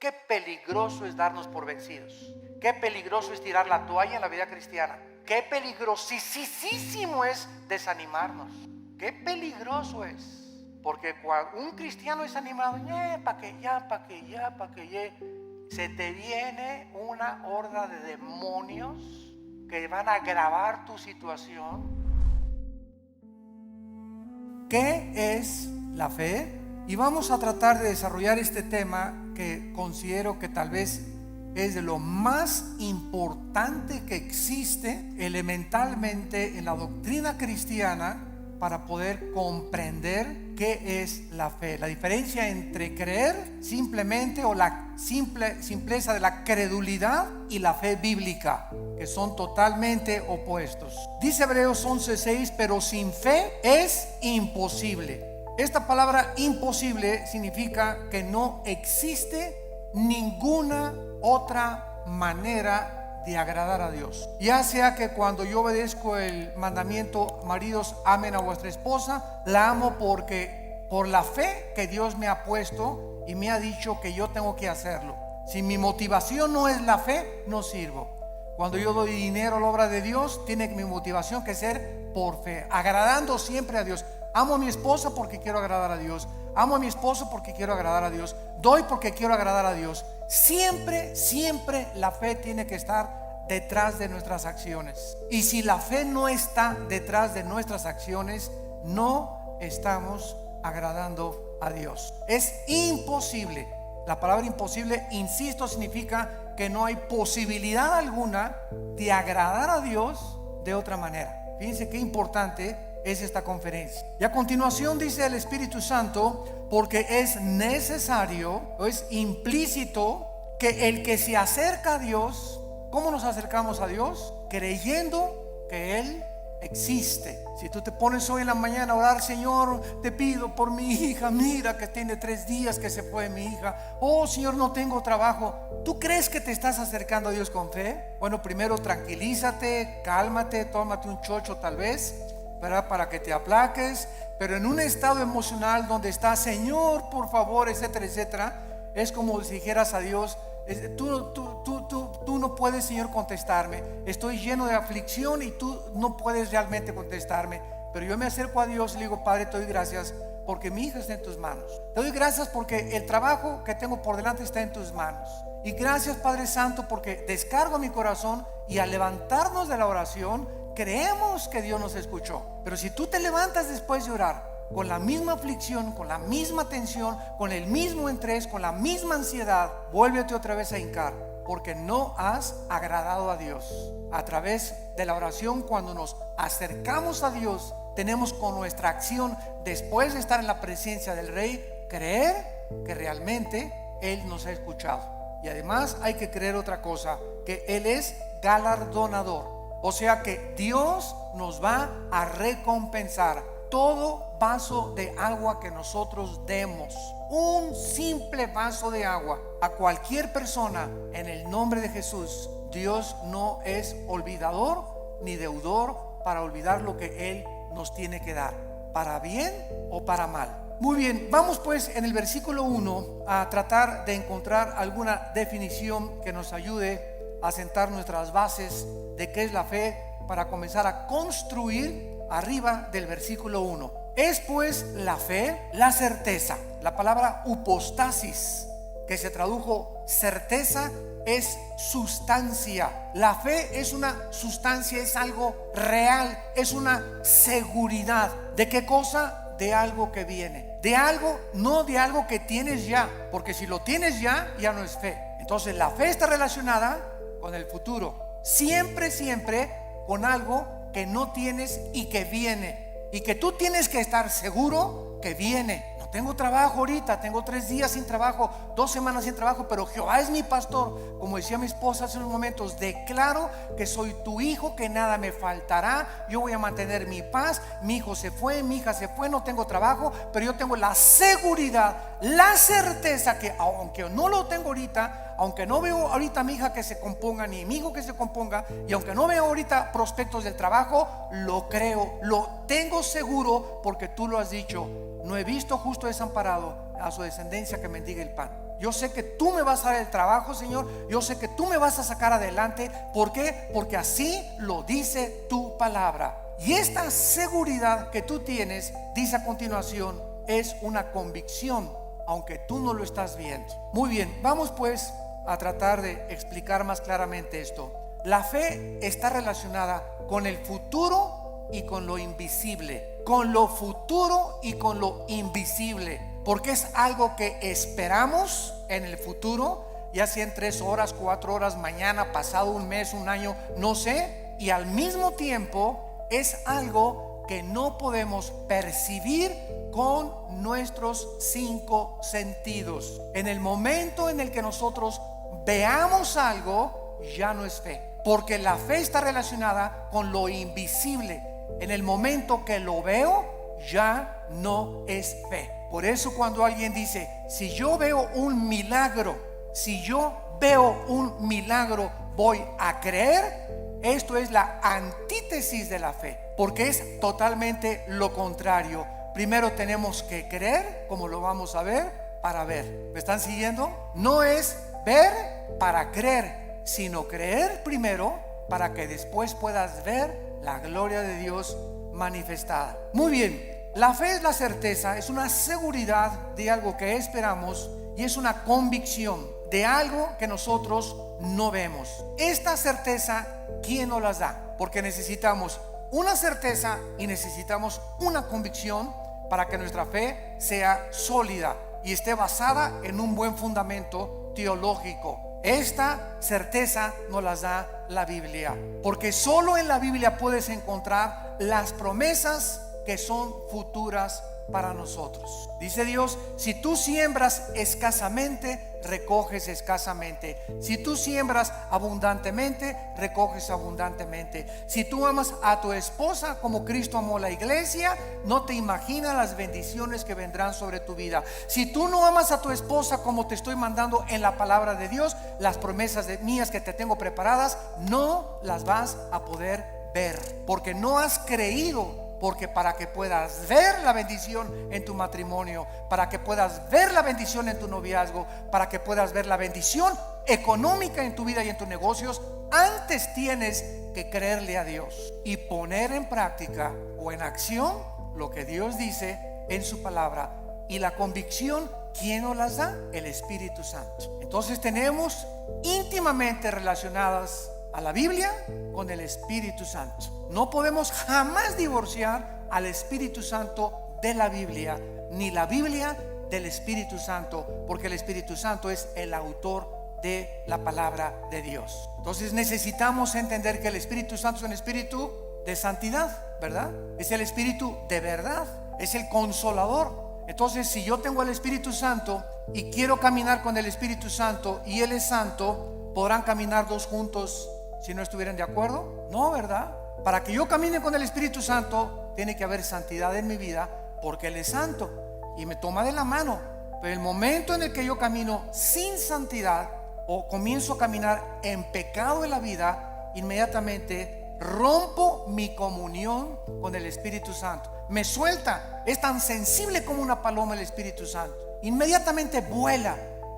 Qué peligroso es darnos por vencidos. Qué peligroso es tirar la toalla en la vida cristiana. Qué peligrosísimo es desanimarnos. Qué peligroso es. Porque cuando un cristiano es animado, pa' que ya, se te viene una horda de demonios que van a agravar tu situación. ¿Qué es la fe? Y vamos a tratar de desarrollar este tema que considero que tal vez es de lo más importante que existe elementalmente en la doctrina cristiana para poder comprender qué es la fe. La diferencia entre creer simplemente o la simpleza de la credulidad y la fe bíblica, que son totalmente opuestos. Dice Hebreos 11:6, pero sin fe es imposible. Esta palabra imposible significa que no existe ninguna otra manera de agradar a Dios. Ya sea que cuando yo obedezco el mandamiento, maridos, amen a vuestra esposa, la amo porque por la fe que Dios me ha puesto y me ha dicho que yo tengo que hacerlo. Si mi motivación no es la fe, no sirvo. Cuando yo doy dinero a la obra de Dios, tiene mi motivación que ser por fe, agradando siempre a Dios. Amo a mi esposa porque quiero agradar a Dios. Amo a mi esposo porque quiero agradar a Dios. Doy porque quiero agradar a Dios. Siempre la fe tiene que estar detrás de nuestras acciones. Y si la fe no está detrás de nuestras acciones, no estamos agradando a Dios. Es imposible. La palabra imposible, insisto, significa que no hay posibilidad alguna de agradar a Dios de otra manera. Fíjense qué importante es esta conferencia. Y a continuación dice el Espíritu Santo, porque es necesario o es implícito que el que se acerca a Dios, ¿cómo nos acercamos a Dios? Creyendo que Él existe. Si tú te pones hoy en la mañana a orar, Señor, te pido por mi hija, mira que tiene 3 días que se fue mi hija. Oh Señor, no tengo trabajo. ¿Tú crees que te estás acercando a Dios con fe? Bueno, primero tranquilízate, cálmate, tómate un chocho tal vez, ¿verdad? Para que te aplaques. Pero en un estado emocional donde está, Señor, por favor, etcétera, etcétera, es como si dijeras a Dios, tú no puedes, Señor, contestarme. Estoy lleno de aflicción y tú no puedes realmente contestarme. Pero yo me acerco a Dios y le digo, Padre, te doy gracias porque mi hija está en tus manos. Te doy gracias porque el trabajo que tengo por delante está en tus manos. Y gracias, Padre Santo, porque descargo mi corazón y al levantarnos de la oración creemos que Dios nos escuchó. Pero si tú te levantas después de orar con la misma aflicción, con la misma tensión, con el mismo estrés, con la misma ansiedad, vuélvete otra vez a hincar, porque no has agradado a Dios. A través de la oración, cuando nos acercamos a Dios, tenemos con nuestra acción, después de estar en la presencia del Rey, creer que realmente Él nos ha escuchado. Y además hay que creer otra cosa, que Él es galardonador. O sea que Dios nos va a recompensar todo vaso de agua que nosotros demos. Un simple vaso de agua a cualquier persona en el nombre de Jesús. Dios no es olvidador ni deudor para olvidar lo que Él nos tiene que dar, para bien o para mal. Muy bien, vamos pues en el versículo 1 a tratar de encontrar alguna definición que nos ayude a sentar nuestras bases de qué es la fe para comenzar a construir arriba del versículo 1. Es pues la fe la certeza. La palabra hypostasis, que se tradujo certeza, es sustancia. La fe es una sustancia, es algo real, es una seguridad. ¿De qué cosa? De algo que viene. De algo, no de algo que tienes ya, porque si lo tienes ya, ya no es fe. Entonces la fe está relacionada con el futuro. Siempre con algo que no tienes y que viene. Y que tú tienes que estar seguro que viene. No tengo trabajo ahorita, tengo 3 días sin trabajo, 2 semanas sin trabajo, pero Jehová es mi pastor. Como decía mi esposa hace unos momentos, declaro que soy tu hijo, que nada me faltará. Yo voy a mantener mi paz. Mi hijo se fue, mi hija se fue, no tengo trabajo, pero yo tengo la seguridad, la certeza que aunque no lo tengo ahorita, aunque no veo ahorita a mi hija que se componga, ni mi hijo que se componga, y aunque no veo ahorita prospectos del trabajo, lo creo, lo tengo seguro porque tú lo has dicho. No he visto justo desamparado a su descendencia que mendigue el pan. yo sé que tú me vas a dar el trabajo, Señor, yo sé que tú me vas a sacar adelante. ¿Por qué? Porque así lo dice tu palabra. Y esta seguridad que tú tienes, dice a continuación, es una convicción, aunque tú no lo estás viendo. Muy bien, vamos pues a tratar de explicar más claramente esto. La fe está relacionada con el futuro y con lo invisible. Con lo futuro y con lo invisible. Porque es algo que esperamos en el futuro, ya sea en 3 horas, 4 horas, mañana, pasado un mes, un año, no sé. Y al mismo tiempo es algo que no podemos percibir con nuestros 5 sentidos. En el momento en el que nosotros veamos algo, ya no es fe, porque la fe está relacionada con lo invisible. En el momento que lo veo, ya no es fe. Por eso cuando alguien dice, si yo veo un milagro, voy a creer, esto es la antítesis de la fe, porque es totalmente lo contrario. Primero tenemos que creer, como lo vamos a ver, para ver. ¿Me están siguiendo? No es ver para creer, sino creer primero para que después puedas ver la gloria de Dios manifestada. Muy bien, la fe es la certeza, es una seguridad de algo que esperamos y es una convicción de algo que nosotros no vemos. Esta certeza, ¿quién nos las da? Porque necesitamos una certeza y necesitamos una convicción para que nuestra fe sea sólida y esté basada en un buen fundamento teológico. Esta certeza nos las da la Biblia, porque solo en la Biblia puedes encontrar las promesas que son futuras para nosotros. Dice Dios, si tú siembras escasamente, recoges escasamente. Si tú siembras abundantemente, recoges abundantemente. Si tú amas a tu esposa como Cristo amó la iglesia, no te imaginas las bendiciones que vendrán sobre tu vida. Si tú no amas a tu esposa como te estoy mandando en la palabra de Dios, las promesas mías que te tengo preparadas, no las vas a poder ver, porque no has creído. Porque para que puedas ver la bendición en tu matrimonio, para que puedas ver la bendición en tu noviazgo, para que puedas ver la bendición económica en tu vida y en tus negocios, antes tienes que creerle a Dios y poner en práctica o en acción lo que Dios dice en su palabra. Y la convicción, ¿quién nos las da? El Espíritu Santo. Entonces tenemos íntimamente relacionadas a la Biblia con el Espíritu Santo. No podemos jamás divorciar al Espíritu Santo de la Biblia, ni la Biblia del Espíritu Santo, porque el Espíritu Santo es el autor de la palabra de Dios. Entonces necesitamos entender que el Espíritu Santo es un espíritu de santidad, ¿verdad? Es el espíritu de verdad, es el consolador. Entonces, si yo tengo el Espíritu Santo y quiero caminar con el Espíritu Santo y Él es santo, ¿podrán caminar dos juntos si no estuvieran de acuerdo? No, ¿verdad? Para que yo camine con el Espíritu Santo, tiene que haber santidad en mi vida, porque Él es santo y me toma de la mano. Pero el momento en el que yo camino sin santidad o comienzo a caminar en pecado en la vida, inmediatamente rompo mi comunión con el Espíritu Santo. Me suelta. Es tan sensible como una paloma el Espíritu Santo. Inmediatamente vuela,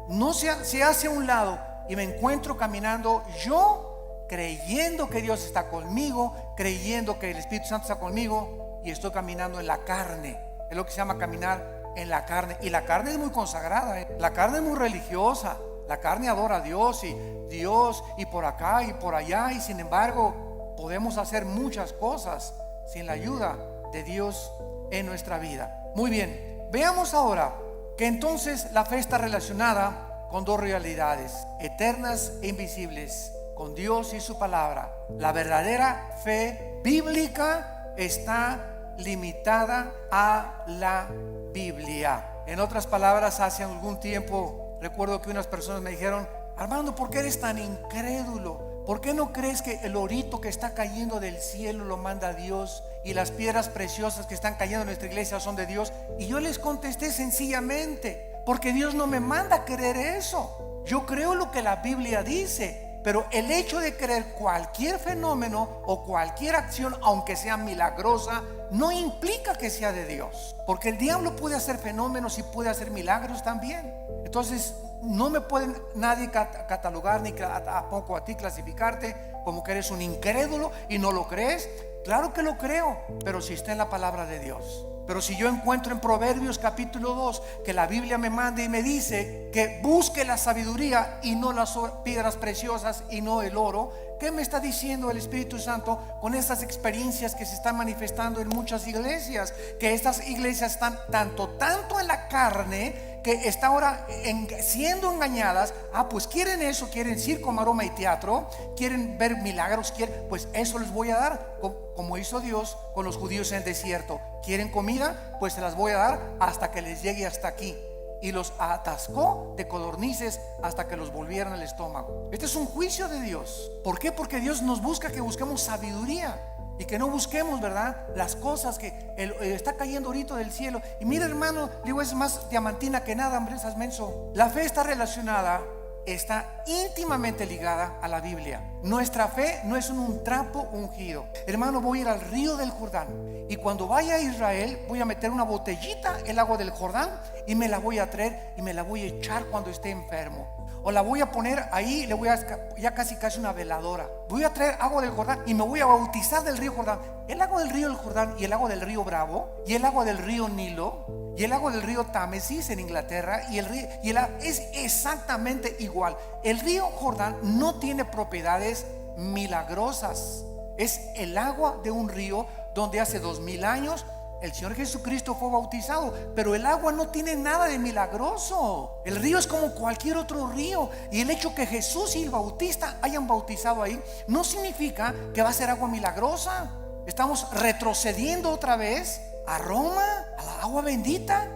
no se hace a un lado y me encuentro caminando yo, creyendo que Dios está conmigo, creyendo que el Espíritu Santo está conmigo, y estoy caminando en la carne. Es lo que se llama caminar en la carne. Y la carne es muy consagrada, ¿eh? La carne es muy religiosa. La carne adora a Dios y por acá y por allá, y sin embargo podemos hacer muchas cosas sin la ayuda de Dios en nuestra vida. Muy bien, veamos ahora que entonces la fe está relacionada con dos realidades eternas e invisibles, con Dios y su palabra. La verdadera fe bíblica está limitada a la Biblia. En otras palabras, hace algún tiempo recuerdo que unas personas me dijeron: Armando, ¿por qué eres tan incrédulo? ¿Por qué no crees que el orito que está cayendo del cielo lo manda Dios y las piedras preciosas que están cayendo en nuestra iglesia son de Dios? Y yo les contesté sencillamente: porque Dios no me manda a creer eso. Yo creo lo que la Biblia dice. Pero el hecho de creer cualquier fenómeno o cualquier acción, aunque sea milagrosa, no implica que sea de Dios. Porque el diablo puede hacer fenómenos y puede hacer milagros también. Entonces no me pueden nadie catalogar ni tampoco a ti clasificarte como que eres un incrédulo y no lo crees. Claro que lo creo, pero si está en la palabra de Dios. Pero si yo encuentro en Proverbios capítulo 2 que la Biblia me manda y me dice que busque la sabiduría y no las piedras preciosas y no el oro, ¿qué me está diciendo el Espíritu Santo con estas experiencias que se están manifestando en muchas iglesias? Que estas iglesias están tanto en la carne, que está ahora siendo engañadas. Pues quieren eso, quieren circo, maroma y teatro, quieren ver milagros, pues eso les voy a dar, como hizo Dios con los judíos en el desierto. Quieren comida, pues se las voy a dar hasta que les llegue hasta aquí. Y los atascó de codornices hasta que los volvieron al estómago. Este es un juicio de Dios. ¿Por qué? Porque Dios nos busca que busquemos sabiduría y que no busquemos, ¿verdad?, las cosas que está cayendo ahorita del cielo. Y mira, hermano, digo, es más diamantina que nada, hombre, esas menso. La fe está relacionada, está íntimamente ligada a la Biblia. Nuestra fe no es un trapo ungido. Hermano, voy a ir al río del Jordán, y cuando vaya a Israel voy a meter una botellita el agua del Jordán y me la voy a traer y me la voy a echar cuando esté enfermo. O la voy a poner ahí, le voy a ya casi una veladora. Voy a traer agua del Jordán y me voy a bautizar del río Jordán. El agua del río Jordán y el agua del río Bravo y el agua del río Nilo y el agua del río Támesis en Inglaterra es exactamente igual. El río Jordán no tiene propiedades milagrosas. Es el agua de un río donde hace 2000 años el Señor Jesucristo fue bautizado, pero el agua no tiene nada de milagroso. El río es como cualquier otro río, y el hecho que Jesús y el Bautista hayan bautizado ahí no significa que va a ser agua milagrosa. Estamos retrocediendo otra vez a Roma, a la agua bendita.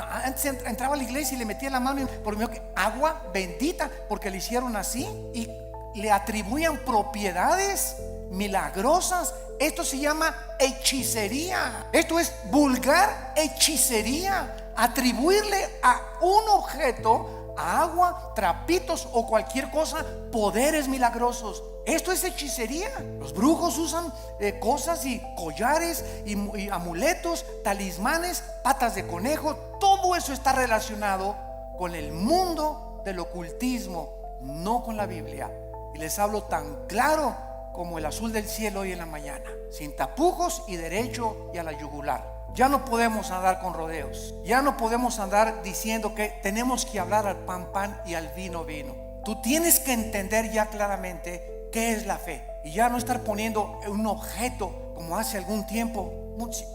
Antes entraba a la iglesia y le metía la mano porque agua bendita, porque le hicieron así y le atribuían propiedades milagrosas. Esto se llama hechicería. Esto es vulgar hechicería. Atribuirle a un objeto, a agua, trapitos o cualquier cosa, poderes milagrosos. Esto es hechicería. Los brujos usan cosas y collares y amuletos, talismanes, patas de conejo. Todo eso está relacionado con el mundo del ocultismo, no con la Biblia. Y les hablo tan claro como el azul del cielo hoy en la mañana, sin tapujos y derecho y a la yugular. Ya no podemos andar con rodeos. Ya no podemos andar diciendo que tenemos que hablar al pan y al vino. Tú tienes que entender ya claramente qué es la fe, y ya no estar poniendo un objeto como hace algún tiempo.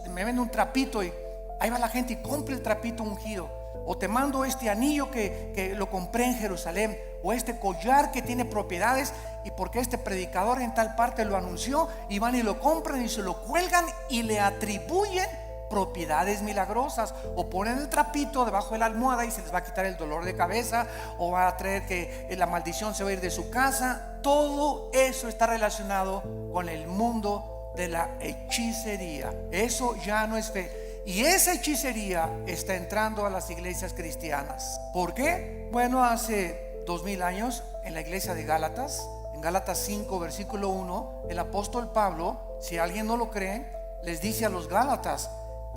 Me vende un trapito y ahí va la gente y compra el trapito ungido. O te mando este anillo que lo compré en Jerusalén, o este collar que tiene propiedades, y porque este predicador en tal parte lo anunció, y van y lo compran y se lo cuelgan y le atribuyen propiedades milagrosas. O ponen el trapito debajo de la almohada y se les va a quitar el dolor de cabeza, o va a traer que la maldición se va a ir de su casa. Todo eso está relacionado con el mundo de la hechicería. Eso ya no es fe. Y esa hechicería está entrando a las iglesias cristianas. ¿Por qué? Bueno, hace 2000 años en la iglesia de Gálatas, en Gálatas 5 versículo 1, el apóstol Pablo, si alguien no lo cree, les dice a los Gálatas: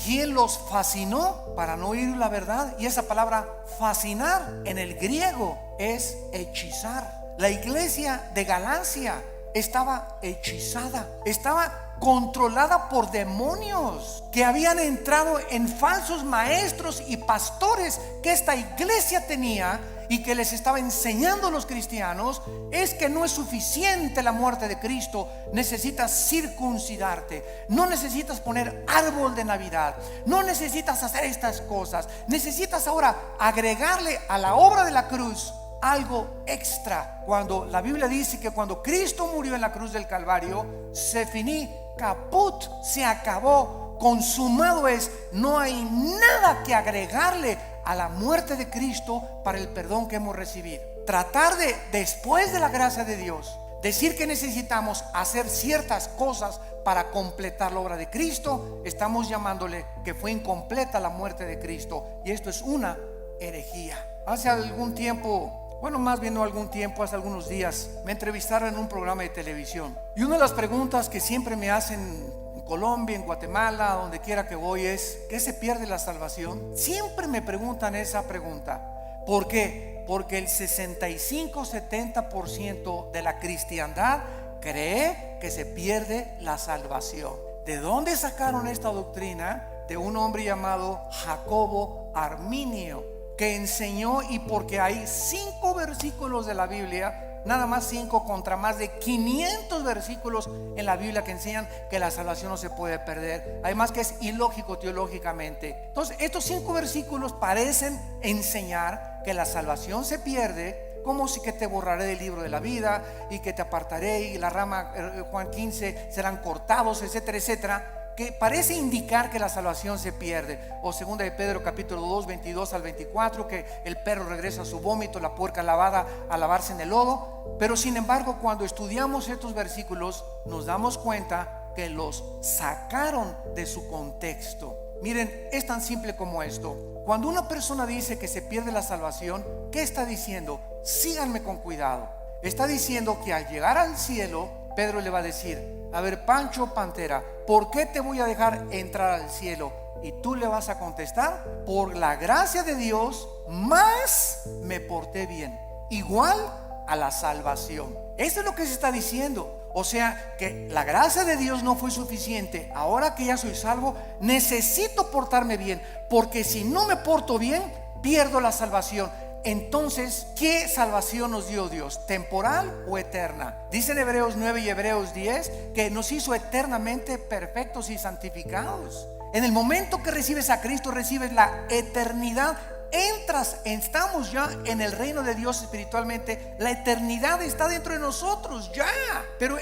¿quién los fascinó para no oír la verdad? Y esa palabra fascinar en el griego es hechizar. La iglesia de Galacia estaba hechizada, estaba controlada por demonios que habían entrado en falsos maestros y pastores que esta iglesia tenía, y que les estaba enseñando a los cristianos es que no es suficiente la muerte de Cristo. Necesitas circuncidarte, no necesitas poner árbol de Navidad, no necesitas hacer estas cosas, necesitas ahora agregarle a la obra de la cruz algo extra. Cuando la Biblia dice que cuando Cristo murió en la cruz del Calvario, se finí, caput, se acabó, consumado es. No hay nada que agregarle a la muerte de Cristo para el perdón que hemos recibido. Tratar de, después de la gracia de Dios, decir que necesitamos hacer ciertas cosas para completar la obra de Cristo, estamos llamándole que fue incompleta la muerte de Cristo, y esto es una herejía. Hace algún tiempo, bueno, más bien no algún tiempo, hace algunos días, me entrevistaron en un programa de televisión, y una de las preguntas que siempre me hacen en Colombia, en Guatemala, donde quiera que voy, es: ¿qué se pierde la salvación? Siempre me preguntan esa pregunta. ¿Por qué? Porque el 65-70% de la cristiandad cree que se pierde la salvación. ¿De dónde sacaron esta doctrina? De un hombre llamado Jacobo Arminio, que enseñó, y porque hay 5 versículos de la Biblia, nada más 5 contra más de 500 versículos en la Biblia que enseñan que la salvación no se puede perder. Además que es ilógico teológicamente. Entonces estos 5 versículos parecen enseñar que la salvación se pierde, como si que te borraré del libro de la vida y que te apartaré y la rama, Juan 15, serán cortados, etcétera, etcétera, que parece indicar que la salvación se pierde. O segunda de Pedro capítulo 2, 22 al 24, que el perro regresa a su vómito, la puerca lavada a lavarse en el lodo. Pero sin embargo, cuando estudiamos estos versículos, nos damos cuenta que los sacaron de su contexto. Miren, es tan simple como esto. Cuando una persona dice que se pierde la salvación, ¿qué está diciendo? Síganme con cuidado. Está diciendo que al llegar al cielo, Pedro le va a decir: a ver, Pancho Pantera, ¿por qué te voy a dejar entrar al cielo? Y tú le vas a contestar: por la gracia de Dios, más me porté bien, igual a la salvación. Eso es lo que se está diciendo. O sea, que la gracia de Dios no fue suficiente. Ahora que ya soy salvo, necesito portarme bien, porque si no me porto bien, pierdo la salvación. Entonces, ¿qué salvación nos dio Dios? ¿Temporal o eterna? Dicen Hebreos 9 y Hebreos 10 que nos hizo eternamente perfectos y santificados. En el momento que recibes a Cristo, recibes la eternidad. Estamos ya en el reino de Dios espiritualmente. La eternidad está dentro de nosotros ya. Pero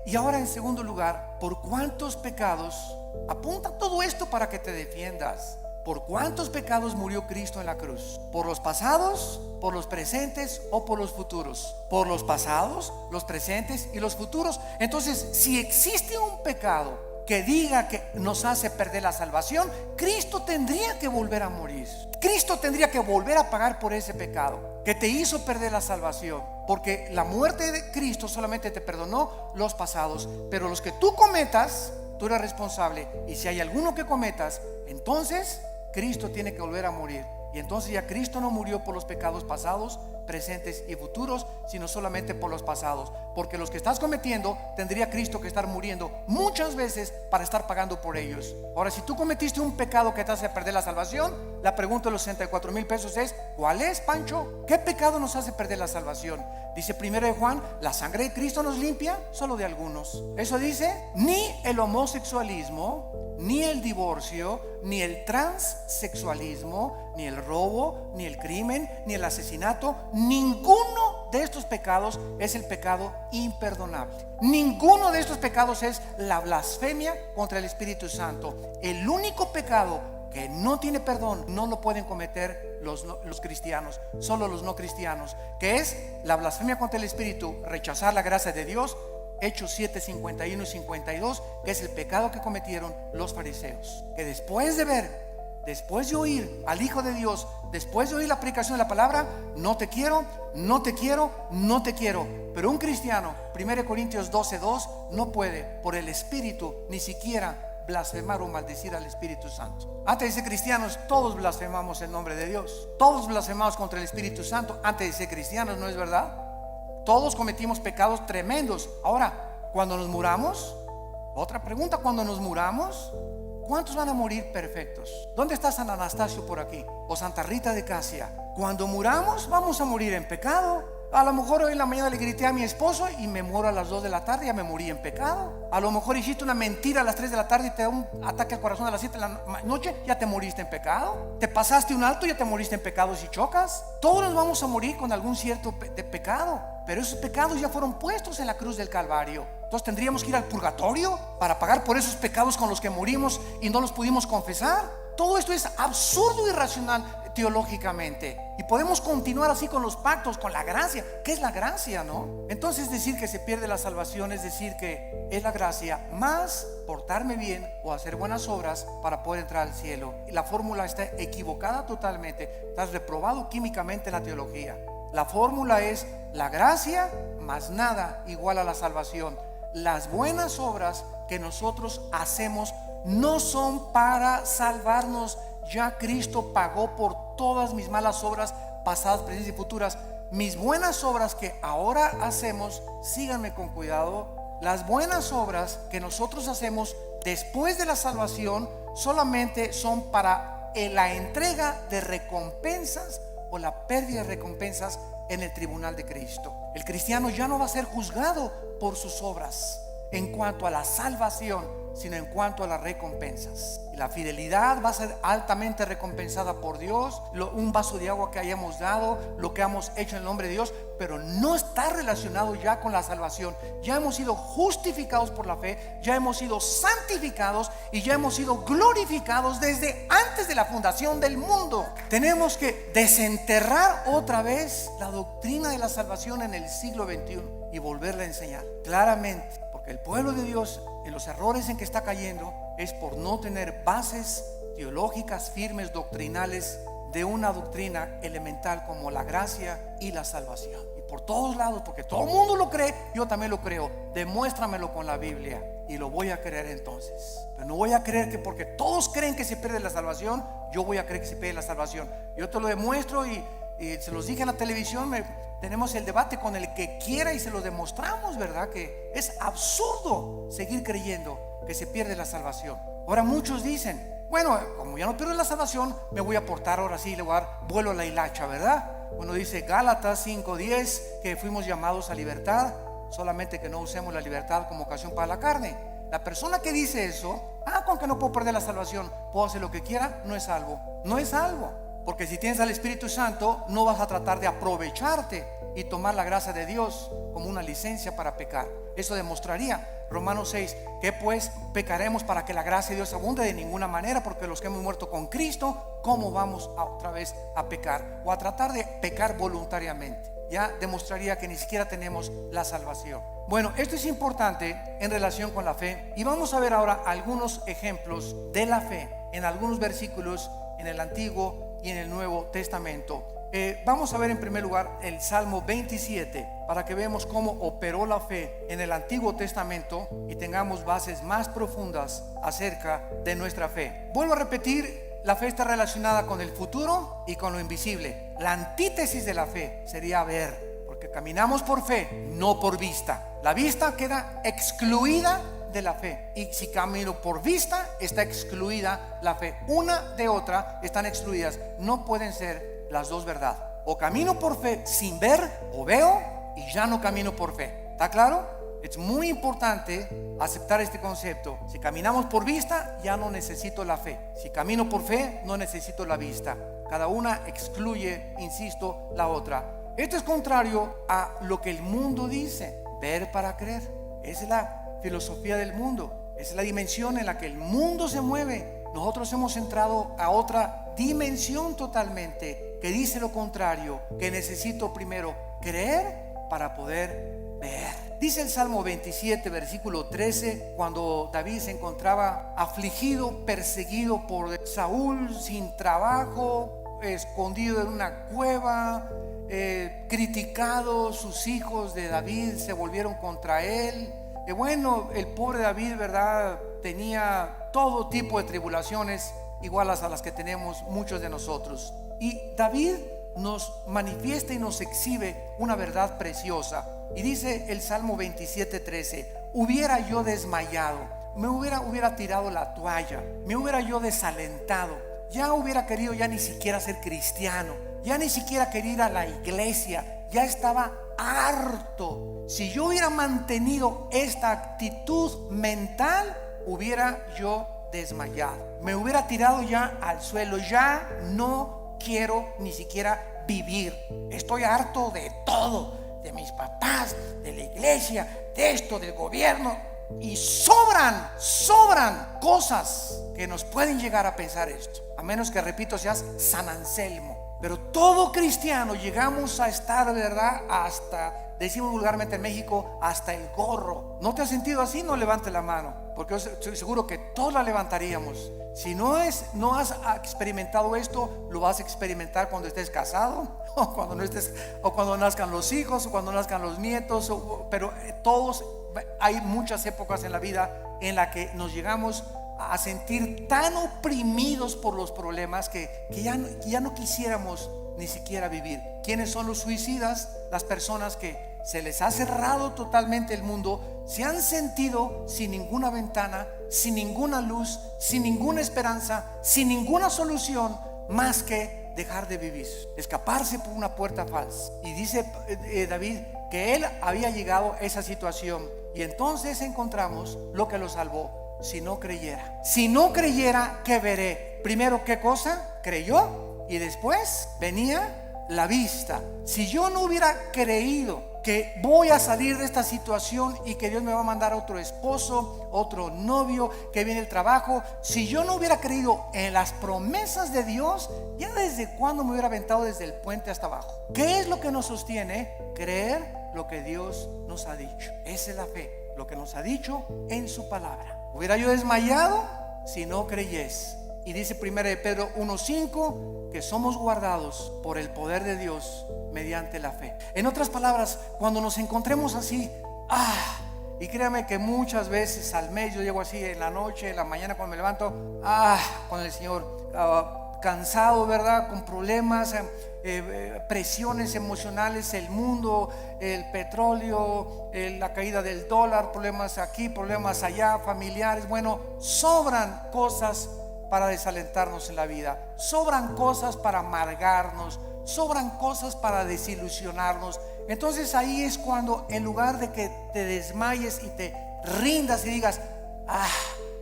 y ahora, en segundo lugar, ¿por cuántos pecados? Apunta todo esto para que te defiendas. ¿Por cuántos pecados murió Cristo en la cruz? ¿Por los pasados, por los presentes o por los futuros? Por los pasados, los presentes y los futuros. Entonces, si existe un pecado que diga que nos hace perder la salvación, Cristo tendría que volver a morir. Cristo tendría que volver a pagar por ese pecado que te hizo perder la salvación. Porque la muerte de Cristo solamente te perdonó los pasados, pero los que tú cometas, tú eres responsable. Y si hay alguno que cometas, entonces Cristo tiene que volver a morir. Y entonces ya Cristo no murió por los pecados pasados, presentes y futuros, sino solamente por los pasados. Porque los que estás cometiendo, tendría Cristo que estar muriendo muchas veces para estar pagando por ellos. Ahora, si tú cometiste un pecado que te hace perder la salvación, la pregunta de los 64,000 pesos es: ¿cuál es, Pancho? ¿Qué pecado nos hace perder la salvación? Dice 1 de Juan: la sangre de Cristo nos limpia solo de algunos. Eso dice: ni el homosexualismo, ni el divorcio, ni el transexualismo, ni el robo, ni el crimen, ni el asesinato. Ninguno de estos pecados es el pecado imperdonable. Ninguno de estos pecados es la blasfemia contra el Espíritu Santo. El único pecado que no tiene perdón no lo pueden cometer los cristianos, solo los no cristianos, que es la blasfemia contra el Espíritu, rechazar la gracia de Dios. Hechos 7, 51 y 52, que es el pecado que cometieron los fariseos, que después de ver, después de oír al Hijo de Dios, después de oír la aplicación de la palabra: no te quiero, no te quiero, no te quiero. Pero un cristiano, 1 Corintios 12, 2, no puede por el Espíritu ni siquiera blasfemar o maldecir al Espíritu Santo. Antes de ser cristianos, todos blasfemamos el nombre de Dios. Todos blasfemamos contra el Espíritu Santo antes de ser cristianos, ¿no es verdad? Todos cometimos pecados tremendos. Ahora, cuando nos muramos, otra pregunta: cuando nos muramos, ¿cuántos van a morir perfectos? ¿Dónde está San Anastasio por aquí? O Santa Rita de Casia. Cuando muramos, vamos a morir en pecado. A lo mejor hoy en la mañana le grité a mi esposo y me muero a las 2 de la tarde, ya me morí en pecado. A lo mejor hiciste una mentira a las 3 de la tarde y te da un ataque al corazón a las 7 de la noche, ya te moriste en pecado. Te pasaste un alto, ya te moriste en pecado si chocas. Todos nos vamos a morir con algún cierto de pecado, pero esos pecados ya fueron puestos en la cruz del Calvario. Entonces tendríamos que ir al purgatorio para pagar por esos pecados con los que morimos y no los pudimos confesar. Todo esto es absurdo y irracional teológicamente. Y podemos continuar así con los pactos, con la gracia. ¿Qué es la gracia, no? Entonces, decir que se pierde la salvación es decir que es la gracia más portarme bien o hacer buenas obras para poder entrar al cielo. Y la fórmula está equivocada totalmente. Estás reprobado químicamente en la teología. La fórmula es la gracia más nada igual a la salvación. Las buenas obras que nosotros hacemos no son para salvarnos. Ya Cristo pagó por todas mis malas obras pasadas, presentes y futuras. Mis buenas obras que ahora hacemos, síganme con cuidado, las buenas obras que nosotros hacemos después de la salvación solamente son para la entrega de recompensas o la pérdida de recompensas en el tribunal de Cristo. El cristiano ya no va a ser juzgado por sus obras en cuanto a la salvación, sino en cuanto a las recompensas. Y la fidelidad va a ser altamente recompensada por Dios. Un vaso de agua que hayamos dado, lo que hemos hecho en el nombre de Dios, pero no está relacionado ya con la salvación. Ya hemos sido justificados por la fe, ya hemos sido santificados y ya hemos sido glorificados desde antes de la fundación del mundo. Tenemos que desenterrar otra vez la doctrina de la salvación en el siglo XXI y volverla a enseñar claramente, porque el pueblo de Dios, en los errores en que está cayendo, es por no tener bases teológicas firmes, doctrinales, de una doctrina elemental como la gracia y la salvación. Y por todos lados, porque todo el mundo lo cree, yo también lo creo. Demuéstramelo con la Biblia y lo voy a creer entonces. Pero no voy a creer que porque todos creen que se pierde la salvación, yo voy a creer que se pierde la salvación. Yo te lo demuestro y se los dije en la televisión. Tenemos el debate con el que quiera y se lo demostramos, ¿verdad? Que es absurdo seguir creyendo que se pierde la salvación. Ahora muchos dicen, bueno, como ya no pierdo la salvación, me voy a portar ahora sí, le voy a dar vuelo a la hilacha, ¿verdad? Bueno, dice Gálatas 5:10 que fuimos llamados a libertad, solamente que no usemos la libertad como ocasión para la carne. La persona que dice eso, con que no puedo perder la salvación, puedo hacer lo que quiera, no es salvo. No es salvo. Porque si tienes al Espíritu Santo, no vas a tratar de aprovecharte y tomar la gracia de Dios como una licencia para pecar. Eso demostraría Romanos 6, que pues pecaremos para que la gracia de Dios abunde. De ninguna manera, porque los que hemos muerto con Cristo, ¿cómo vamos otra vez a pecar o a tratar de pecar voluntariamente? Ya demostraría que ni siquiera tenemos la salvación. Bueno, esto es importante en relación con la fe, y vamos a ver ahora algunos ejemplos de la fe en algunos versículos en el Antiguo y en el Nuevo Testamento. Vamos a ver en primer lugar el Salmo 27 para que veamos cómo operó la fe en el Antiguo Testamento y tengamos bases más profundas acerca de nuestra fe. Vuelvo a repetir, la fe está relacionada con el futuro y con lo invisible. La antítesis de la fe sería ver, porque caminamos por fe, no por vista. La vista queda excluida de la fe, y si camino por vista, está excluida la fe. Una de otra están excluidas. No pueden ser las dos verdad. O camino por fe sin ver, o veo y ya no camino por fe. ¿Está claro? Es muy importante aceptar este concepto. Si caminamos por vista, ya no necesito la fe. Si camino por fe, no necesito la vista. Cada una excluye, insisto, la otra. Esto es contrario a lo que el mundo dice: ver para creer. Esa es la filosofía del mundo. Esa es la dimensión en la que el mundo se mueve. Nosotros hemos entrado a otra dimensión totalmente, que dice lo contrario, que necesito primero creer para poder ver. Dice el Salmo 27, versículo 13, cuando David se encontraba afligido, perseguido por Saúl, sin trabajo, escondido en una cueva, criticado. Sus hijos de David se volvieron contra él. Bueno, el pobre David, ¿verdad?, tenía todo tipo de tribulaciones iguales a las que tenemos muchos de nosotros. Y David nos manifiesta y nos exhibe una verdad preciosa. Y dice el Salmo 27:13: hubiera yo desmayado, me hubiera tirado la toalla, me hubiera yo desalentado, ya hubiera querido ya ni siquiera ser cristiano, ya ni siquiera quería ir a la iglesia, ya estaba harto. Si yo hubiera mantenido esta actitud mental, hubiera yo desmayado, me hubiera tirado ya al suelo, ya no quiero ni siquiera vivir. Estoy harto de todo, de mis papás, de la iglesia, de esto, del gobierno. Y sobran cosas que nos pueden llegar a pensar esto, a menos que, repito, seas San Anselmo. Pero todo cristiano llegamos a estar, ¿verdad?, hasta, decimos vulgarmente en México, hasta el gorro. ¿No te has sentido así? No levante la mano, porque yo estoy seguro que todos la levantaríamos. Si no has experimentado esto, lo vas a experimentar cuando estés casado, o cuando no estés, o cuando nazcan los hijos, o cuando nazcan los nietos, pero todos, hay muchas épocas en la vida en la que nos llegamos a sentir tan oprimidos por los problemas que ya no quisiéramos ni siquiera vivir. ¿Quiénes son los suicidas? Las personas que se les ha cerrado totalmente el mundo, se han sentido sin ninguna ventana, sin ninguna luz, sin ninguna esperanza, sin ninguna solución más que dejar de vivir, escaparse por una puerta falsa. Y dice David que él había llegado a esa situación, y entonces encontramos lo que lo salvó. Si no creyera, ¿qué veré? Primero, ¿qué cosa? Creyó, y después venía la vista. Si yo no hubiera creído que voy a salir de esta situación y que Dios me va a mandar otro esposo, otro novio, que viene el trabajo, si yo no hubiera creído en las promesas de Dios, ya desde cuándo me hubiera aventado desde el puente hasta abajo. ¿Qué es lo que nos sostiene? Creer lo que Dios nos ha dicho. Esa es la fe, lo que nos ha dicho en su palabra. Hubiera yo desmayado si no creyese. Y dice 1 Pedro 1:5 que somos guardados por el poder de Dios mediante la fe. En otras palabras, cuando nos encontremos así, y créame que muchas veces al mes yo llego así en la noche, en la mañana cuando me levanto, con el Señor, cansado, ¿verdad? Con problemas, presiones emocionales, el mundo, el petróleo, la caída del dólar, problemas aquí, problemas allá, familiares. Bueno, sobran cosas para desalentarnos en la vida, sobran cosas para amargarnos, sobran cosas para desilusionarnos. Entonces ahí es cuando, en lugar de que te desmayes y te rindas y digas,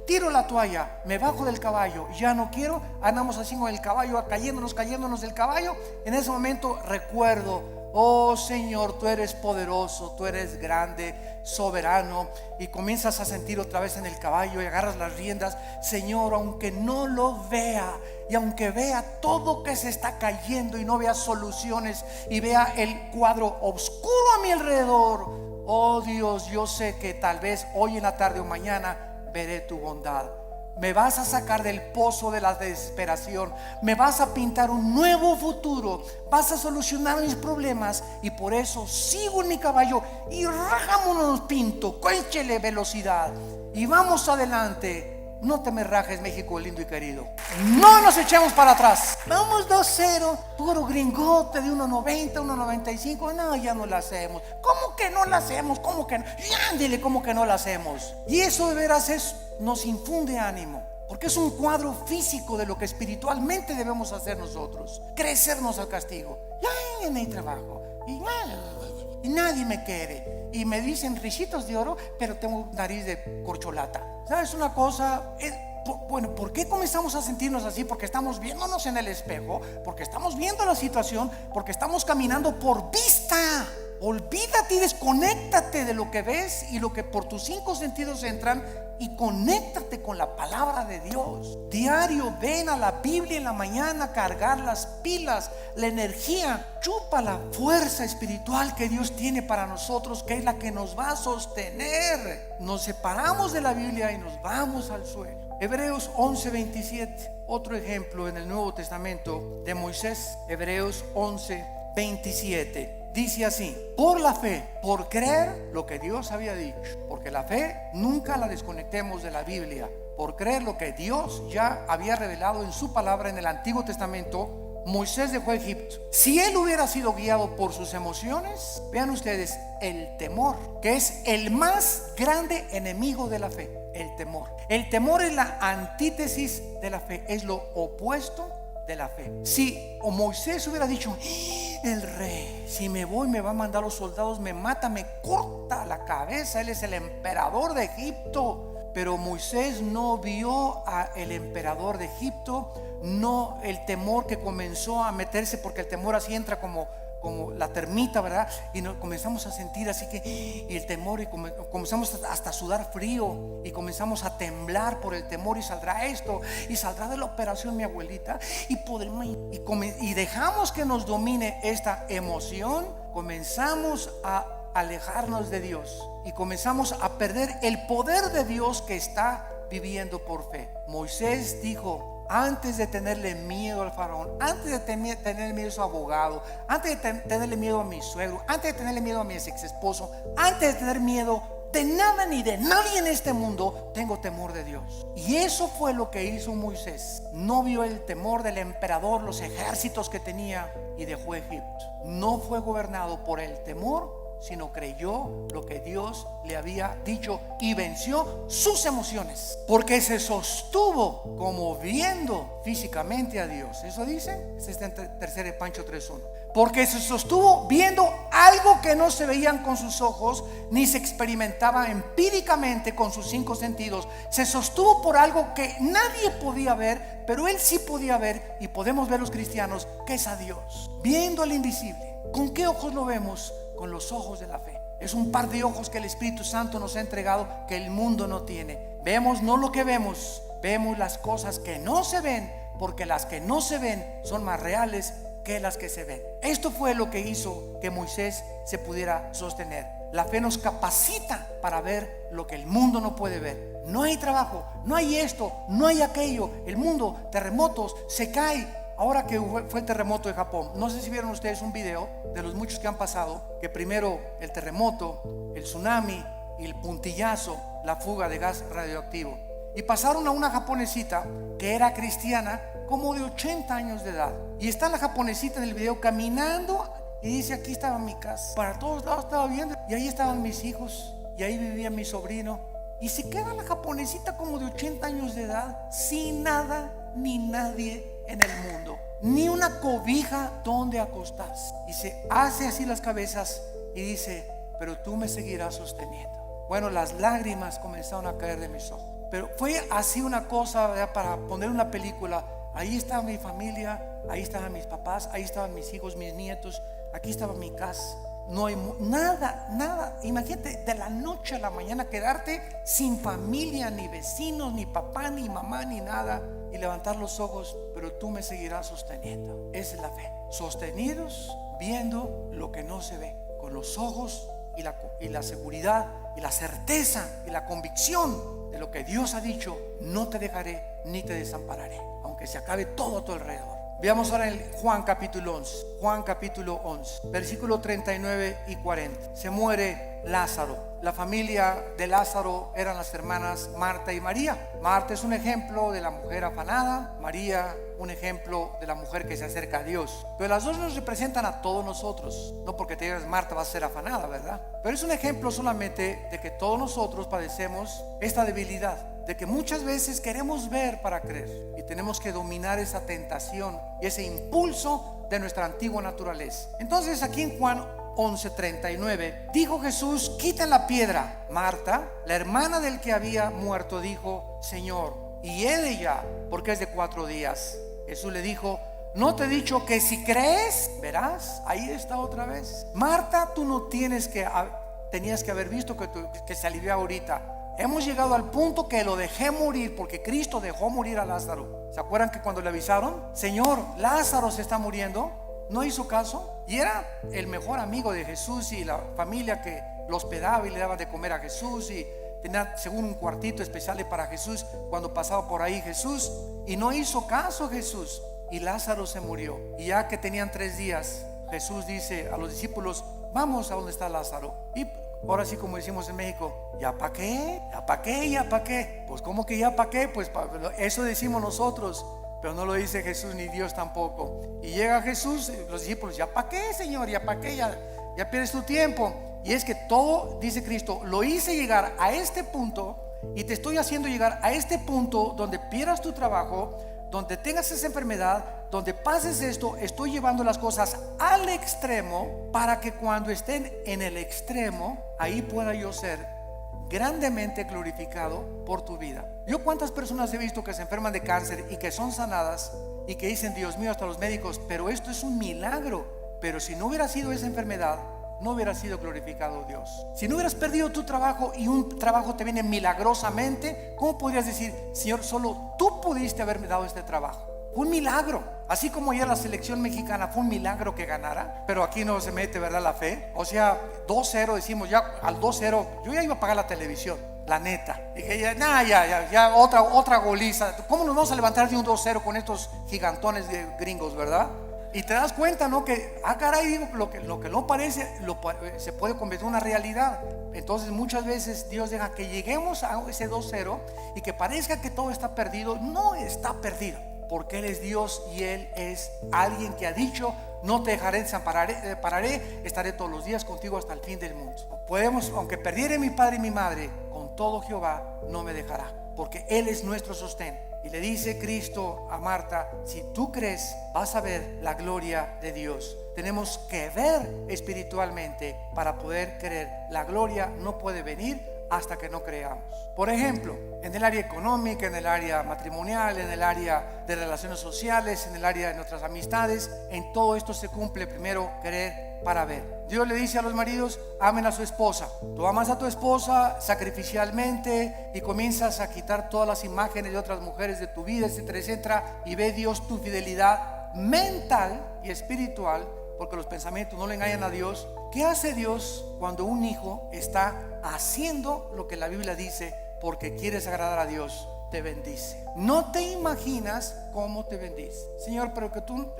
tiro la toalla, me bajo del caballo, ya no quiero, andamos así con el caballo, cayéndonos del caballo, en ese momento recuerdo, oh Señor, tú eres poderoso, tú eres grande, soberano, y comienzas a sentir otra vez en el caballo y agarras las riendas. Señor, aunque no lo vea, y aunque vea todo que se está cayendo y no vea soluciones y vea el cuadro oscuro a mi alrededor, oh Dios, yo sé que tal vez hoy en la tarde o mañana veré tu bondad. Me vas a sacar del pozo de la desesperación, me vas a pintar un nuevo futuro, vas a solucionar mis problemas, y por eso sigo en mi caballo y rajámonos, pinto, échele velocidad y vamos adelante. No te me rajes, México lindo y querido, no nos echemos para atrás. Vamos 2-0, puro gringote de 1.90, 1.95. No, ya no la hacemos. ¿Cómo que no la hacemos? ¿Cómo que no? Ya, dile, ¿cómo que no la hacemos? Y eso de veras nos infunde ánimo, porque es un cuadro físico de lo que espiritualmente debemos hacer nosotros. Crecernos al castigo. Ya en el trabajo y nadie me quiere, y me dicen risitos de oro, pero tengo nariz de corcholata. ¿Sabes una cosa? Bueno, ¿por qué comenzamos a sentirnos así? Porque estamos viéndonos en el espejo, porque estamos viendo la situación, porque estamos caminando por vista. Olvídate y desconéctate de lo que ves y lo que por tus 5 sentidos entran, y conéctate con la palabra de Dios. Diario ven a la Biblia en la mañana, cargar las pilas, la energía, chupa la fuerza espiritual que Dios tiene para nosotros, que es la que nos va a sostener. Nos separamos de la Biblia y nos vamos al suelo. Hebreos 11:27, otro ejemplo en el Nuevo Testamento de Moisés. Hebreos 11:27 dice así: por la fe, por creer lo que Dios había dicho. Porque la fe nunca la desconectemos de la Biblia. Por creer lo que Dios ya había revelado en su palabra en el Antiguo Testamento, Moisés dejó Egipto. Si él hubiera sido guiado por sus emociones, vean ustedes, el temor, que es el más grande enemigo de la fe. El temor es la antítesis de la fe, es lo opuesto de la fe. Si Moisés hubiera dicho, el rey, si me voy me va a mandar los soldados, me mata, me corta la cabeza, él es el emperador de Egipto. Pero Moisés no vio al emperador de Egipto, no el temor que comenzó a meterse, porque el temor así entra como la termita, ¿verdad? Y nos comenzamos a sentir así que, y el temor, y comenzamos hasta a sudar frío, y comenzamos a temblar por el temor, y saldrá esto, y saldrá de la operación mi abuelita, y dejamos que nos domine esta emoción. Comenzamos a alejarnos de Dios y comenzamos a perder el poder de Dios que está viviendo por fe. Moisés dijo, antes de tenerle miedo al faraón, antes de tenerle miedo a su abogado, antes de tenerle miedo a mi suegro, antes de tenerle miedo a mi ex esposo, antes de tener miedo, de nada ni de nadie en este mundo tengo temor de Dios. Y eso fue lo que hizo Moisés. No vio el temor del emperador, los ejércitos que tenía, y dejó Egipto. No fue gobernado por el temor, sino creyó lo que Dios le había dicho y venció sus emociones, porque se sostuvo como viendo físicamente a Dios. Eso dice, este está en 3 Pancho 3:1. Porque se sostuvo viendo algo que no se veían con sus ojos, ni se experimentaba empíricamente con sus 5 sentidos. Se sostuvo por algo que nadie podía ver, pero él sí podía ver, y podemos ver los cristianos, que es a Dios, viendo al invisible. ¿Con qué ojos lo vemos? Con los ojos de la fe. Es un par de ojos que el Espíritu Santo nos ha entregado, que el mundo no tiene. Vemos no lo que vemos, vemos las cosas que no se ven, porque las que no se ven son más reales que las que se ven. Esto fue lo que hizo que Moisés se pudiera sostener. La fe nos capacita para ver lo que el mundo no puede ver. No hay trabajo, no hay esto, no hay aquello. El mundo, terremotos, se cae. Ahora que fue el terremoto de Japón, no sé si vieron ustedes un video de los muchos que han pasado, que primero el terremoto, el tsunami y el puntillazo, la fuga de gas radioactivo. Y pasaron a una japonesita que era cristiana, como de 80 años de edad. Y está la japonesita en el video caminando y dice: aquí estaba mi casa. Para todos lados estaba viendo. Y ahí estaban mis hijos. Y ahí vivía mi sobrino. Y se queda la japonesita como de 80 años de edad, sin nada ni nadie en el mundo, ni una cobija donde acostarse. Y se hace así las cabezas y dice: pero tú me seguirás sosteniendo. Bueno, las lágrimas comenzaron a caer de mis ojos. Pero fue así una cosa, ¿verdad? Para poner una película. Ahí estaba mi familia, ahí estaban mis papás, ahí estaban mis hijos, mis nietos, aquí estaba mi casa. No hay nada. Imagínate, de la noche a la mañana quedarte sin familia, ni vecinos, ni papá, ni mamá, ni nada, y levantar los ojos: pero tú me seguirás sosteniendo. Esa es la fe. Sostenidos viendo lo que no se ve, con los ojos y la seguridad y la certeza y la convicción de lo que Dios ha dicho: no te dejaré ni te desampararé, aunque se acabe todo a tu alrededor. Veamos ahora en Juan capítulo 11. Juan capítulo 11, versículo 39 y 40. Se muere Lázaro. La familia de Lázaro eran las hermanas Marta y María. Marta es un ejemplo de la mujer afanada, María un ejemplo de la mujer que se acerca a Dios. Pero las dos nos representan a todos nosotros. No porque te digas Marta va a ser afanada, ¿verdad? Pero es un ejemplo solamente de que todos nosotros padecemos esta debilidad, de que muchas veces queremos ver para creer, y tenemos que dominar esa tentación y ese impulso de nuestra antigua naturaleza. Entonces aquí en Juan 11:39 dijo Jesús: quiten la piedra. Marta, la hermana del que había muerto, dijo: Señor, y he de ya, porque es de 4 días. Jesús le dijo: ¿no te he dicho que si crees, verás? Ahí está otra vez. Marta, tú no tenías que haber visto que se alivió ahorita. Hemos llegado al punto que lo dejé morir, porque Cristo dejó morir a Lázaro. ¿Se acuerdan que cuando le avisaron: Señor, Lázaro se está muriendo? No hizo caso. Y era el mejor amigo de Jesús, y la familia que lo hospedaba y le daba de comer a Jesús, y tenía según un cuartito especial para Jesús cuando pasaba por ahí Jesús. Y no hizo caso Jesús, y Lázaro se murió. Y ya que tenían 3 días, Jesús dice a los discípulos: vamos a donde está Lázaro. Y ahora sí, como decimos en México, ¿ya para qué? ¿Ya para qué? ¿Ya para qué? Pues ¿cómo que ya para qué? Pues eso decimos nosotros, pero no lo dice Jesús ni Dios tampoco. Y llega Jesús, los discípulos: ¿ya para qué, Señor? ¿Ya para qué? Ya pierdes tu tiempo. Y es que todo, dice Cristo, lo hice llegar a este punto, y te estoy haciendo llegar a este punto donde pierdas tu trabajo, donde tengas esa enfermedad, donde pases esto. Estoy llevando las cosas al extremo para que cuando estén en el extremo, ahí pueda yo ser grandemente glorificado por tu vida. Yo cuántas personas he visto que se enferman de cáncer y que son sanadas, y que dicen: Dios mío, hasta los médicos, pero esto es un milagro. Pero si no hubiera sido esa enfermedad, no hubiera sido glorificado Dios. Si no hubieras perdido tu trabajo y un trabajo te viene milagrosamente, ¿cómo podrías decir: Señor, solo tú pudiste haberme dado este trabajo? Fue un milagro. Así como ayer la selección mexicana fue un milagro que ganara, pero aquí no se mete, ¿verdad?, la fe. O sea, 2-0, decimos, ya al 2-0 yo ya iba a pagar la televisión, la neta. Dije: ya otra goliza. ¿Cómo nos vamos a levantar de un 2-0 con estos gigantones de gringos, verdad? Y te das cuenta, ¿no? Que, caray, digo, lo que no parece, se puede convertir en una realidad. Entonces muchas veces Dios deja que lleguemos a ese 2-0 y que parezca que todo está perdido. No está perdido, porque Él es Dios y Él es alguien que ha dicho: no te dejaré, desampararé, estaré todos los días contigo hasta el fin del mundo. Podemos, aunque perdiere mi padre y mi madre, con todo Jehová no me dejará, porque Él es nuestro sostén. Y le dice Cristo a Marta: si tú crees, vas a ver la gloria de Dios. Tenemos que ver espiritualmente para poder creer. La gloria no puede venir hasta que no creamos. Por ejemplo, en el área económica, en el área matrimonial, en el área de relaciones sociales, en el área de nuestras amistades, en todo esto se cumple primero creer para ver. Dios le dice a los maridos: amen a su esposa. Tú amas a tu esposa sacrificialmente y comienzas a quitar todas las imágenes de otras mujeres de tu vida, etcétera, etcétera, y ve Dios tu fidelidad mental y espiritual, porque los pensamientos no le engañan a Dios. ¿Qué hace Dios cuando un hijo está haciendo lo que la Biblia dice porque quieres agradar a Dios? Te bendice. No te imaginas cómo te bendice. Señor, pero que tú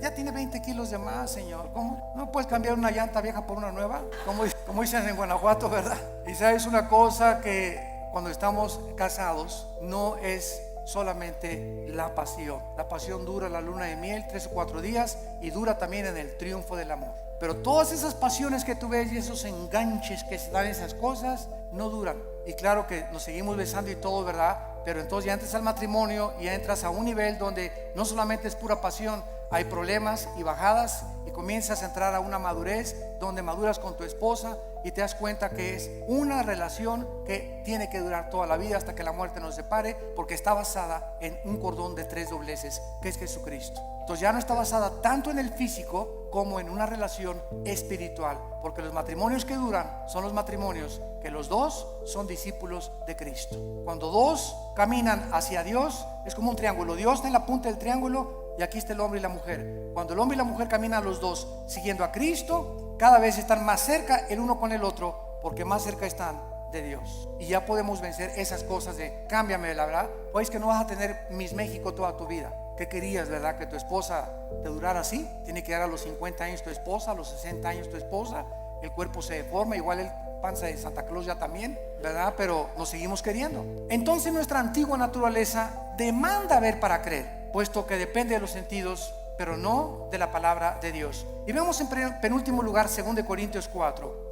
ya tiene 20 kilos de más, Señor. ¿Cómo? ¿No puedes cambiar una llanta vieja por una nueva? Como dicen en Guanajuato, ¿verdad? Y sabes una cosa, que cuando estamos casados no es solamente la pasión. La pasión dura la luna de miel 3 o 4 días y dura también en el triunfo del amor. Pero todas esas pasiones que tú ves y esos enganches que se dan, esas cosas, no duran. Y claro que nos seguimos besando y todo, ¿verdad? Pero entonces ya entras al matrimonio y ya entras a un nivel donde no solamente es pura pasión, hay problemas y bajadas, y comienzas a entrar a una madurez donde maduras con tu esposa y te das cuenta que es una relación que tiene que durar toda la vida hasta que la muerte nos separe, porque está basada en un cordón de 3 dobleces, que es Jesucristo. Entonces ya no está basada tanto en el físico como en una relación espiritual, porque los matrimonios que duran son los matrimonios que los dos son discípulos de Cristo. Cuando dos caminan hacia Dios, es como un triángulo. Dios está en la punta del triángulo y aquí está el hombre y la mujer. Cuando el hombre y la mujer caminan los dos siguiendo a Cristo, cada vez están más cerca el uno con el otro, porque más cerca están de Dios. Y ya podemos vencer esas cosas de cámbiame, la verdad, pues que no vas a tener Miss México toda tu vida. ¿Qué querías, verdad? Que tu esposa te durara así. Tiene que llegar a los 50 años tu esposa, a los 60 años tu esposa. El cuerpo se deforma, igual el panza de Santa Claus ya también, ¿verdad? Pero nos seguimos queriendo. Entonces nuestra antigua naturaleza demanda ver para creer, puesto que depende de los sentidos, pero no de la palabra de Dios. Y vemos en penúltimo lugar 2 Corintios 4,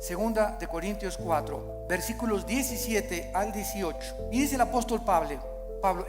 versículos 17 al 18. Y dice el apóstol Pablo,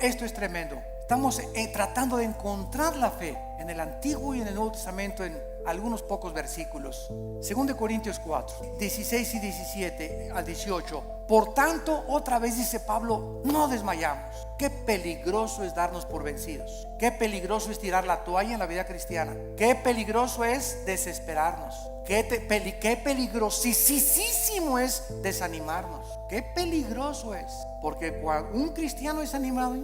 esto es tremendo. Estamos tratando de encontrar la fe en el Antiguo y en el Nuevo Testamento en algunos pocos versículos. 2 Corintios 4, 16 y 17 al 18. Por tanto, otra vez dice Pablo, no desmayamos. Qué peligroso es darnos por vencidos. Qué peligroso es tirar la toalla en la vida cristiana. Qué peligroso es desesperarnos. Qué peligrosísimo es desanimarnos. Qué peligroso es. Porque cuando un cristiano es animado,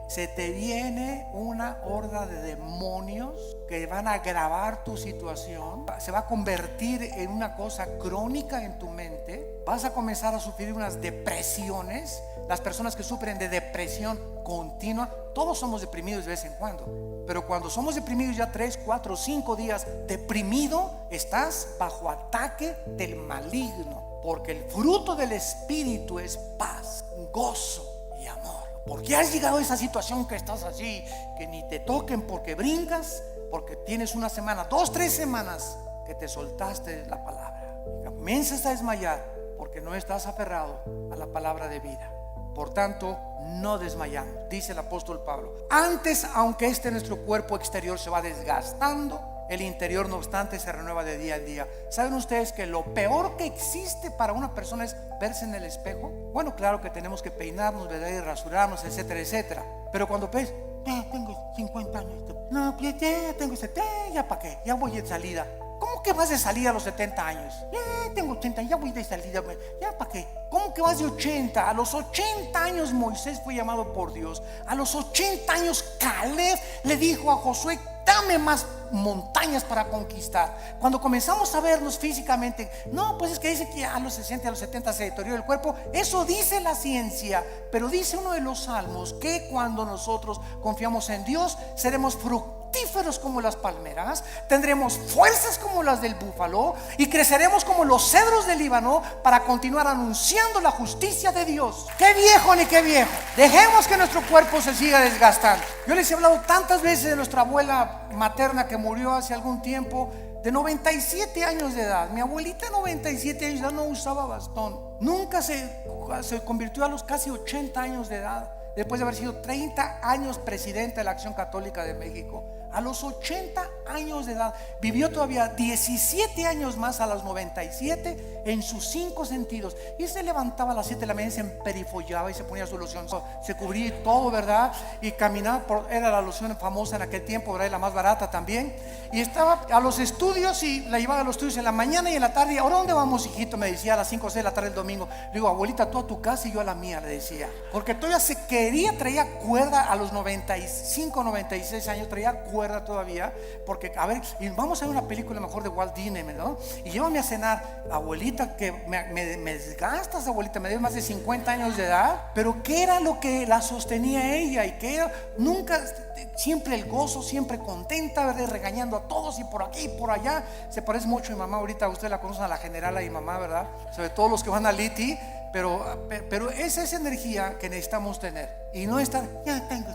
se te viene una horda de demonios que van a agravar tu situación. Se va a convertir en una cosa crónica en tu mente. Vas a comenzar a sufrir unas depresiones. Las personas que sufren de depresión continua, todos somos deprimidos de vez en cuando, pero cuando somos deprimidos ya 3, 4, 5 días deprimido, estás bajo ataque del maligno, porque el fruto del Espíritu es paz, gozo y amor. Porque has llegado a esa situación que estás así, que ni te toquen porque brincas, porque tienes una semana, 2, 3 semanas que te soltaste la palabra y comienzas a desmayar porque no estás aferrado a la palabra de vida. Por tanto, no desmayamos, dice el apóstol Pablo. Antes, aunque nuestro cuerpo exterior se va desgastando, el interior no obstante se renueva de día en día. ¿Saben ustedes que lo peor que existe para una persona es verse en el espejo? Bueno, claro que tenemos que peinarnos, ¿verdad? Y rasurarnos, etcétera, etcétera. Pero cuando ves, tengo 50 años, no, ya tengo 70, ya para qué, ya voy de salida. ¿Cómo que vas de salida a los 70 años? Tengo 80, ya voy de salida, ya para qué. ¿Cómo que vas de 80? A los 80 años Moisés fue llamado por Dios. A los 80 años Caleb le dijo a Josué, dame más montañas para conquistar. Cuando comenzamos a vernos físicamente, no, pues es que dice que a los 60, a los 70 se deteriora el cuerpo. Eso dice la ciencia, pero dice uno de los salmos que cuando nosotros confiamos en Dios, seremos fructíferos como las palmeras, tendremos fuerzas como las del búfalo y creceremos como los cedros del Líbano para continuar anunciando la justicia de Dios. Qué viejo ni qué viejo. Dejemos que nuestro cuerpo se siga desgastando. Yo les he hablado tantas veces de nuestra abuela materna que murió hace algún tiempo, de 97 años de edad. Mi abuelita, 97 años, ya no usaba bastón. Nunca se convirtió a los casi 80 años de edad, después de haber sido 30 años presidente de la Acción Católica de México. A los 80 años de edad vivió todavía 17 años más, a los 97, en sus 5 sentidos. Y se levantaba a las 7 de la mañana y se emperifollaba y se ponía su loción, se cubría y todo, ¿verdad? Y caminaba era la loción famosa en aquel tiempo, ¿verdad? Y la más barata también. Y estaba a los estudios y la llevaba a los estudios en la mañana y en la tarde. ¿Ahora dónde vamos, hijito? Me decía a las 5 o 6 de la tarde el domingo. Le digo, abuelita, tú a tu casa y yo a la mía, le decía. Porque todavía se quería, traía cuerda a los 95, 96 años, traía cuerda todavía, porque a ver, y vamos a ver una película mejor de Walt Disney, ¿no? Y llévame a cenar. Abuelita, que me desgastas, abuelita, me debes más de 50 años de edad. Pero ¿qué era lo que la sostenía ella? Y que era nunca, siempre el gozo, siempre contenta, ¿verdad? Regañando a todos y por aquí y por allá. Se parece mucho a mi mamá. Ahorita usted la conocen, a la general, a mi mamá, ¿verdad? Sobre todo los que van a Liti. Pero esa es energía que necesitamos tener. Y no estar, ya tengo,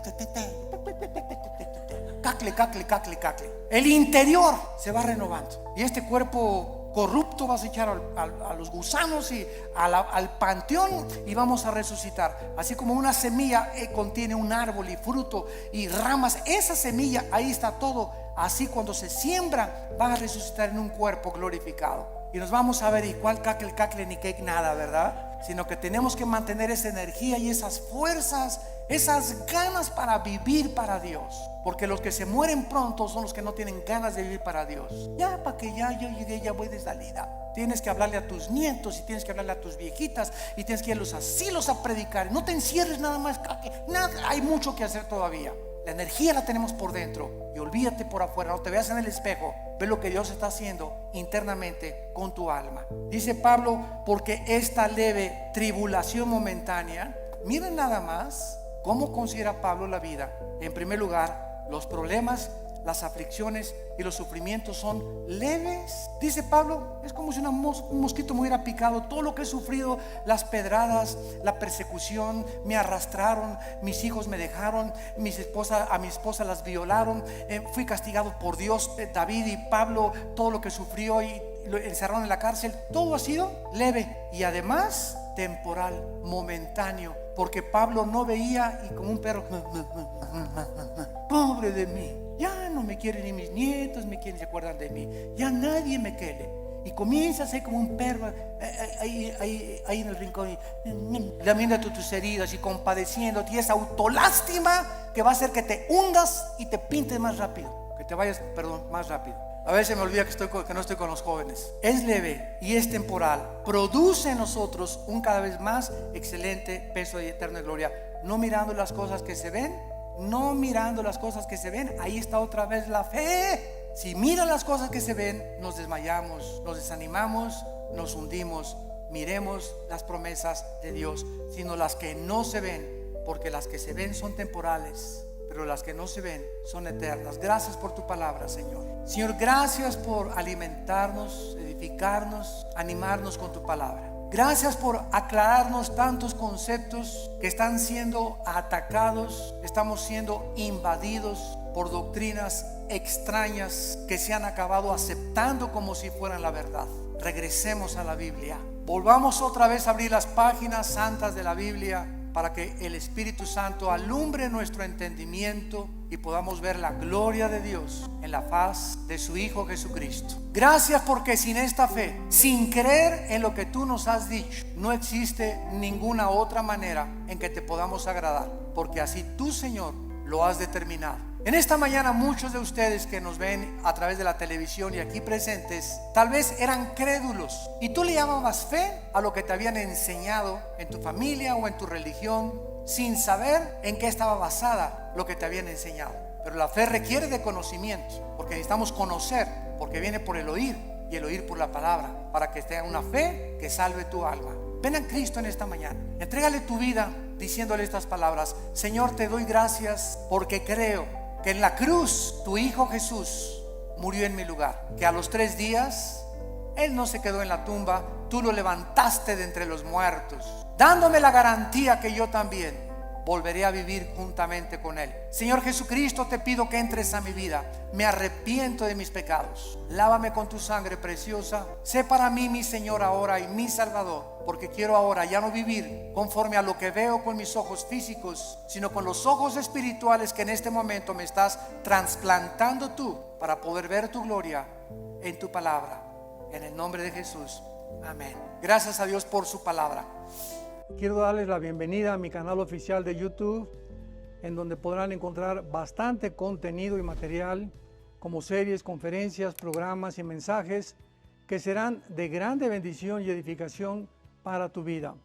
cacle, cacle, cacle, cacle. El interior se va renovando. Y este cuerpo corrupto vas a echar a los gusanos y al panteón, y vamos a resucitar. Así como una semilla contiene un árbol y fruto y ramas, esa semilla, ahí está todo. Así cuando se siembra, va a resucitar en un cuerpo glorificado. Y nos vamos a ver, y cuál cacle, cacle, ni que nada, ¿verdad? Sino que tenemos que mantener esa energía y esas fuerzas, esas ganas para vivir para Dios. Porque los que se mueren pronto son los que no tienen ganas de vivir para Dios. Ya, para que ya yo llegué, ya voy de salida. Tienes que hablarle a tus nietos y tienes que hablarle a tus viejitas y tienes que ir a los asilos a predicar. No te encierres nada más, nada, hay mucho que hacer todavía. La energía la tenemos por dentro, y olvídate por afuera. No te veas en el espejo, ve lo que Dios está haciendo internamente con tu alma. Dice Pablo, porque esta leve tribulación momentánea, miren nada más cómo considera Pablo la vida. En primer lugar, los problemas, las aflicciones y los sufrimientos son leves. Dice Pablo, es como si un mosquito me hubiera picado. Todo lo que he sufrido, las pedradas, la persecución, me arrastraron, mis hijos me dejaron, a mi esposa las violaron, fui castigado por Dios. David y Pablo, todo lo que sufrió y lo encerraron en la cárcel, todo ha sido leve y además temporal, momentáneo. Porque Pablo no veía, y como un perro, pobre de mí, ya no me quieren ni mis nietos, se acuerdan de mí, ya nadie me quiere. Y comienza a ser como un perro ahí en el rincón, lamiéndote tus heridas y compadeciéndote, y esa autolástima que va a hacer que te hundas y te pintes más rápido, que te vayas, más rápido. A veces me olvida que no estoy con los jóvenes. Es leve y es temporal. Produce en nosotros un cada vez más excelente peso de eterna gloria. No mirando las cosas que se ven, no mirando las cosas que se ven. Ahí está otra vez la fe. Si miran las cosas que se ven, nos desmayamos, nos desanimamos, nos hundimos. Miremos las promesas de Dios, sino las que no se ven, porque las que se ven son temporales, pero las que no se ven son eternas. Gracias por tu palabra, Señor. Señor, gracias por alimentarnos, edificarnos, animarnos con tu palabra. Gracias por aclararnos tantos conceptos que están siendo atacados, estamos siendo invadidos por doctrinas extrañas que se han acabado aceptando como si fueran la verdad. Regresemos a la Biblia. Volvamos otra vez a abrir las páginas santas de la Biblia, para que el Espíritu Santo alumbre nuestro entendimiento y podamos ver la gloria de Dios en la faz de su Hijo Jesucristo. Gracias, porque sin esta fe, sin creer en lo que tú nos has dicho, no existe ninguna otra manera en que te podamos agradar, porque así tú, Señor, lo has determinado. En esta mañana, muchos de ustedes que nos ven a través de la televisión y aquí presentes, tal vez eran crédulos, y tú le llamabas fe a lo que te habían enseñado en tu familia o en tu religión, sin saber en qué estaba basada lo que te habían enseñado. Pero la fe requiere de conocimiento, porque necesitamos conocer, porque viene por el oír y el oír por la palabra, para que tenga una fe que salve tu alma. Ven a Cristo en esta mañana, entrégale tu vida diciéndole estas palabras: Señor, te doy gracias porque creo que en la cruz tu Hijo Jesús murió en mi lugar, que a los 3 días Él no se quedó en la tumba, tú lo levantaste de entre los muertos, dándome la garantía que yo también volveré a vivir juntamente con Él. Señor Jesucristo, te pido que entres a mi vida. Me arrepiento de mis pecados. Lávame con tu sangre preciosa. Sé para mí mi Señor ahora y mi Salvador, porque quiero ahora ya no vivir conforme a lo que veo con mis ojos físicos, sino con los ojos espirituales que en este momento me estás trasplantando tú, para poder ver tu gloria en tu palabra. En el nombre de Jesús, amén. Gracias a Dios por su palabra. Quiero darles la bienvenida a mi canal oficial de YouTube, en donde podrán encontrar bastante contenido y material, como series, conferencias, programas y mensajes que serán de grande bendición y edificación para tu vida.